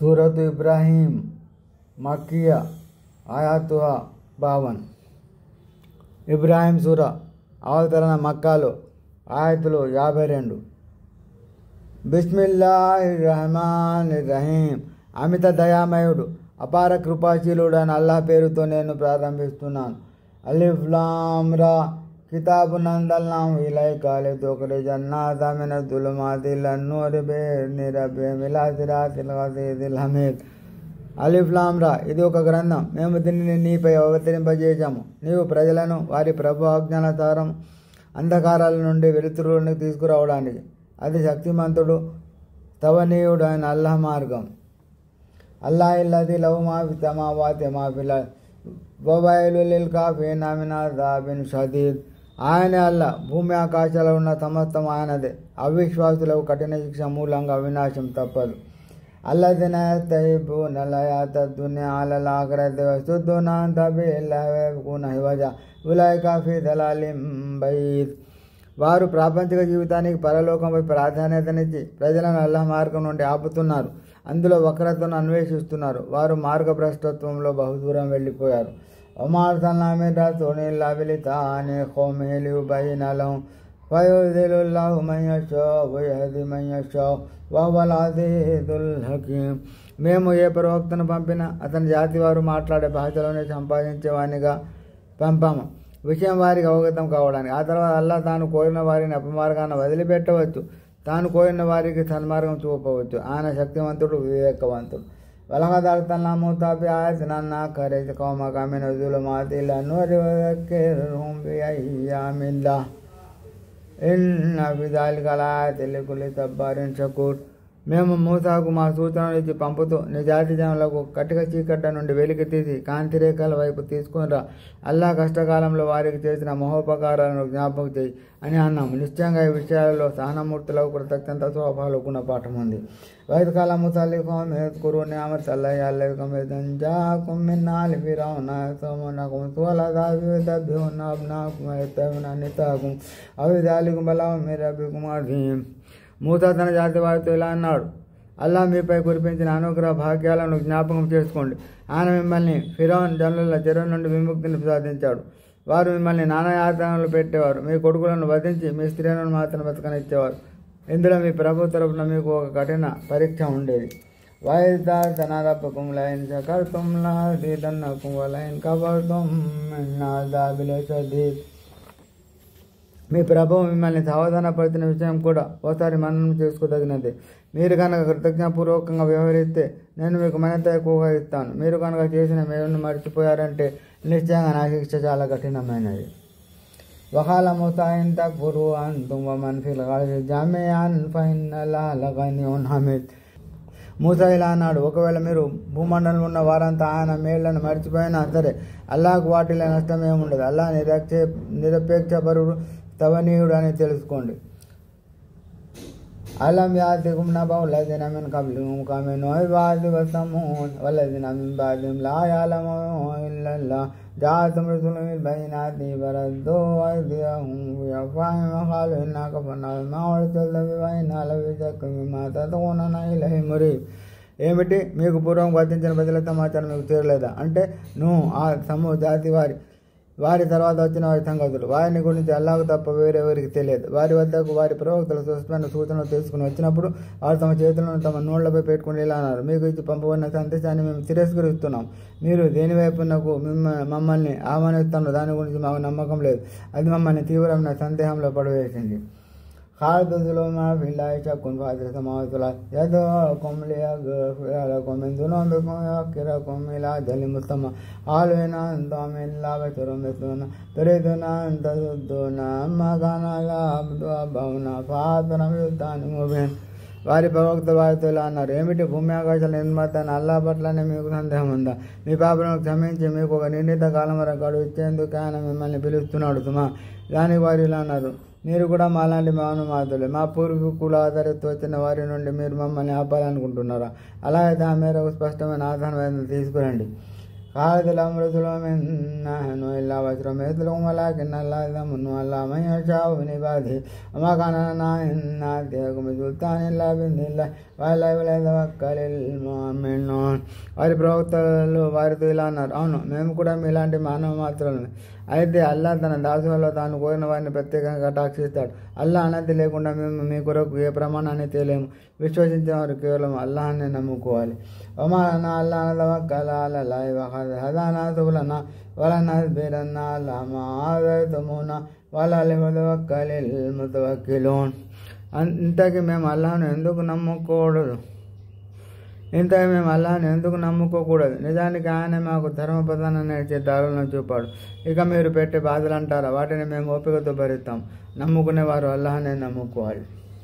सूरत इब्राहिम मक्किया आयातुहा 52 ఇబ్రాహిం సూర అవతరణ మక్కాలో ఆయతులు 52. బిస్మిల్లాహిర్రహమానిర్రహీం. అమిత దయామయుడు అపార కృపాశీలుడు అని అల్లాహ్ పేరుతో నేను ప్రారంభిస్తున్నాను. అలిఫ్ లామ్ రా. కితాబున్ అంజల్నాహు ఇలైక లితుఖ్రిజన్ నాస మినజ్ జులుమాతి ఇలన్ నూరి బిఇذని రబ్బిహిం ఇలా సిరాతిల్ అజీజిల్ హమీద్. అలిఫ్ లామ్ రా. ఇది ఒక గ్రంథం. మేము దీనిని నీపై అవతరింపజేశాము. నీవు ప్రజలను వారి ప్రభు ఆజ్ఞానుసారం అంధకారాల నుండి వెలుతురులోనికి తీసుకురావడానికి. అది శక్తిమంతుడు తవనీయుడు అయిన అల్లాహ్ మార్గం. అల్లాహ్ ఇల్లది లహు మా ఫిస్ సమావాతి మా ఫిల్ అర్ద్ వవైలుల్ లిల్ కాఫిరీన మిన్ అజాబిన్ షదీద్. ఆయనే అల్లాహ్. భూమి ఆకాశాలు ఉన్న సమస్తం ఆయనదే. అవిశ్వాసులకు కఠిన శిక్ష మూలంగా వినాశం తప్పదు. అల్లదీన యస్తహిబ్బూన లయాతద్ దున్యా అలల్ ఆఖిరతి వయసుద్దూన అన్ సబీలిల్లాహి వయబ్గూన ఇవజా ఉలైక ఫీ దలాలిం బయీద్. వారు ప్రాపంచిక జీవితానికి పరలోకంపై ప్రాధాన్యతనిచ్చి ప్రజలను అల్లాహ్ మార్గం నుండి ఆపుతున్నారు. అందులో వక్రతను అన్వేషిస్తున్నారు. వారు మార్గభ్రష్టత్వంలో బహుదూరం వెళ్ళిపోయారు. వమా అర్సల్నా మిన్ రసూలిన్ ఇల్లా బిలిసాని ఖౌమిహి లియుబయ్యిన లహుం ఫయుదిల్లుల్లాహు మన్ యషాఉ వయహ్దీ మన్ యషాఉ వహువల్ అజీజుల్ హకీం. మేము ఏ ప్రవక్తను పంపినా అతని జాతి వారు మాట్లాడే భాషలోనే సంపాదించేవానిగా పంపాము, విషయం వారికి అవగతం కావడానికి. ఆ తర్వాత అల్లాహ్ తాను కోరిన వారిని అపమార్గాన్ని వదిలిపెట్టవచ్చు, తాను కోరిన వారికి సన్మార్గం చూపవచ్చు. ఆయన శక్తివంతుడు, వివేకవంతుడు. వలఖద్ అర్సల్నా మూసా బిఆయాతినా అన్ అఖ్రిజ్ కౌమక మినజ్ జులుమాతి ఇలన్ నూరి వదక్కిర్హుం బిఅయ్యామిల్లాహ్ ఇన్న ఫీ ज़ालिका లఆయతిన్ లికుల్లి సబ్బారిన్ షకూర్. మేము మూసాకు మా సూచనలు ఇచ్చి పంపుతూ నీ జాతి జనులకు కటిక చీకట్ల నుండి వెలికి తీసి కాంతి రేఖల వైపు తీసుకునిరా. అల్లాహ్ కష్టకాలంలో వారికి చేసిన మహోపకారాలను జ్ఞాపకం చేయి అని అన్నాము. నిశ్చయంగా ఈ విషయాలలో సహనమూర్తులకు కృతజ్ఞత స్వభావాలు గుణపాఠం ఉంది. వైద్ కాల ముసల్లిఖం యజ్కురు నిఅమత అల్లహి అలైకుం ఇద్ జాఅకుం మిన్ ఆలి ఫిరౌన యసుమునకుం సువల్ అజాబి యదబ్బిహున అబ్నాకుం వయస్తహ్యున నిసాకుం అవిజాలికుం బలాఉం మిన్ రబ్బికుం అజీమ్. మూసా తన జాతి వారితో ఇలా అన్నాడు, అల్లాహ్ మీపై కురిపించిన అనుగ్రహ భాగ్యాలను జ్ఞాపకం చేసుకోండి. ఆయన మిమ్మల్ని ఫిరౌన్ జనుల చెర నుండి విముక్తిని సాధించాడు. వారు మిమ్మల్ని నానా యాతనలు పెట్టేవారు. మీ కొడుకులను వధించి మీ స్త్రీలను మాత్రం బతకనిచ్చేవారు. ఇందులో మీ ప్రభు తరపున మీకు ఒక కఠిన పరీక్ష ఉండేది. వయస్తాన రబ్బకుం లైన్ షకర్తుం లఅజీదన్నకుం వలైన్ కఫర్తుం ఇన్న అజాబి లషదీద్. మీ ప్రభువు మిమ్మల్ని సావధానపరిచిన విషయం కూడా ఓసారి మననం చేసుకోదగినది. మీరు కనుక కృతజ్ఞపూర్వకంగా వ్యవహరిస్తే నేను మీకు మరింత ఎక్కువగా ఇస్తాను. మీరు కనుక చేసిన మేలును మర్చిపోయారంటే నిశ్చయంగా నా శిక్ష చాలా కఠినమైనది. వఖాల Musa in తక్ఫురు అంతుం woman fill అర్ది జమీఅన్ ఫఇన్నల్లాహ లగనియ్యున్ Hamid. Musa ఇలా అన్నాడు, ఒకవేళ మీరు భూమండలంలో ఉన్న వారంతా ఆయన మేళ్లను మర్చిపోయినా సరే అల్లాహకు వాటిలో నష్టం ఏముండదు. అల్లాహ్ నిరపేక్ష పరుడు, తవనీయుడు అని తెలుసుకోండి. అలం యాతికుం నబఉ లదీన మిన్ కబ్లికుం కౌమి నూహ్ వఆద్ వసమూద్ వల్లదీన మిన్ బఅదిహిం లా యఅలము ఇల్లల్లాహ్ జాఅతుహుం రసూలుహుం బిల్ బయ్యినాతి ఫరద్దూ అయ్దియహుం బిఅఫ్వాహిహిం వఖాలూ ఇన్నా కఫర్నా బిమా ఉర్సిల్తుం బిహి వఇన్నా లఫీ షక్కిం మిమ్మా తద్ఉననా ఇలైహి మురీబ్. ఏమిటి, మీకు పూర్వం వర్తించిన ప్రజల సమాచారం మీకు చేరలేదా? అంటే నువ్వు ఆ సమూహ జాతి వారి తర్వాత వచ్చిన వారి సంగతులు. వారిని గురించి అల్లాహకు తప్ప వేరెవరికి తెలియదు. వారి వద్దకు వారి ప్రవక్తలు స్పష్టమైన సూచనలు తీసుకుని వచ్చినప్పుడు వారు తమ చేతులను తమ నోళ్లపై పెట్టుకుని ఇలా అన్నారు, మీకు ఇచ్చి పంపబడిన సందేశాన్ని మేము తిరస్కరిస్తున్నాం. మీరు దేని వైపునకు మమ్మల్ని ఆహ్వానిస్తున్నారు, దాని గురించి మాకు నమ్మకం లేదు. అది మమ్మల్ని తీవ్రమైన సందేహంలో పడవేసింది. ఖాలిదులు మా ఫిల్లాహి షక్కున్ ఫాతిర్ సమావాతి వల్ అర్ద్ యద్ఉకుం లియగ్ఫిర లకుం మిన్ దునూబికుం వయుఅఖ్ఖిరకుం ఇలా అజలిన్ ముసమ్మా ఖాలూ ఇన్ అంతుం ఇల్లా బషరుం మిస్లునా తురీదునా అన్ తసుద్దూనా అమ్మా కాన యఅబుదు ఆబాఉనా ఫఅతునా బిసుల్తానిన్ ముబీన్. వారి ప్రవక్త వారితో ఇలా అన్నారు, ఏమిటి, భూమి ఆకాశాల నిర్మాత అల్లాహ్ పట్లనే మీకు సందేహం ఉందా? మీ పాపలను క్షమించి మీకు ఒక నిర్ణీత కాలం వరకు గడువు ఇచ్చేందుకు ఆయన మిమ్మల్ని పిలుస్తున్నాడు సుమా. దానికి వారు ఇలా అన్నారు, మీరు కూడా మాలాంటి మానవాదులే. మా పూర్వీకుల ఆధారిత వచ్చిన వారి నుండి మీరు మమ్మల్ని ఆపాలనుకుంటున్నారా? అలా అయితే ఆ మేరకు స్పష్టమైన ఆధారం తీసుకురండి. قالت لهم رسلهم إن نحن إلا بشر مثلكم ولكن الله يمن على من يشاء من عباده وما كان لنا أن نأتيكم بسلطان إلا بإذن الله وعلى الله فليتوكل المؤمنون. వారి ప్రవక్తలు వారితో ఇలా అన్నారు, అవును మేము కూడా మీలాంటి మానవ మాత్రమే. అయితే అల్లా తన దాసులలో తాను కోరిన వారిని ప్రత్యేకంగా కటాక్షిస్తాడు. అల్లా అన్నది లేకుండా మేము మీ కొరకు ఏ ప్రమాణాన్ని తేలేము. విశ్వసించిన వారు కేవలం అల్లాహనే నమ్ముకోవాలి. ఒమాలనా అల్లా తవక్కల అలల్లాహి వఖద్ హదానా సుబులనా వలనస్బిరన్నా అలా మా ఆదైతుమూనా వలా లియతవక్కలిల్ ముతవక్కిలూన్. ఇంతకీ మేము అల్లాహను ఎందుకు నమ్ముకోకూడదు? నిజానికి ఆయన మాకు ధర్మపదాన్ని నేర్చే దారులను చూపాడు. ఇక మీరు పెట్టే బాధలు అంటారా, వాటిని మేము ఓపికతో భరిస్తాం. నమ్ముకునే వారు అల్లాహనే నమ్ముకోవాలి.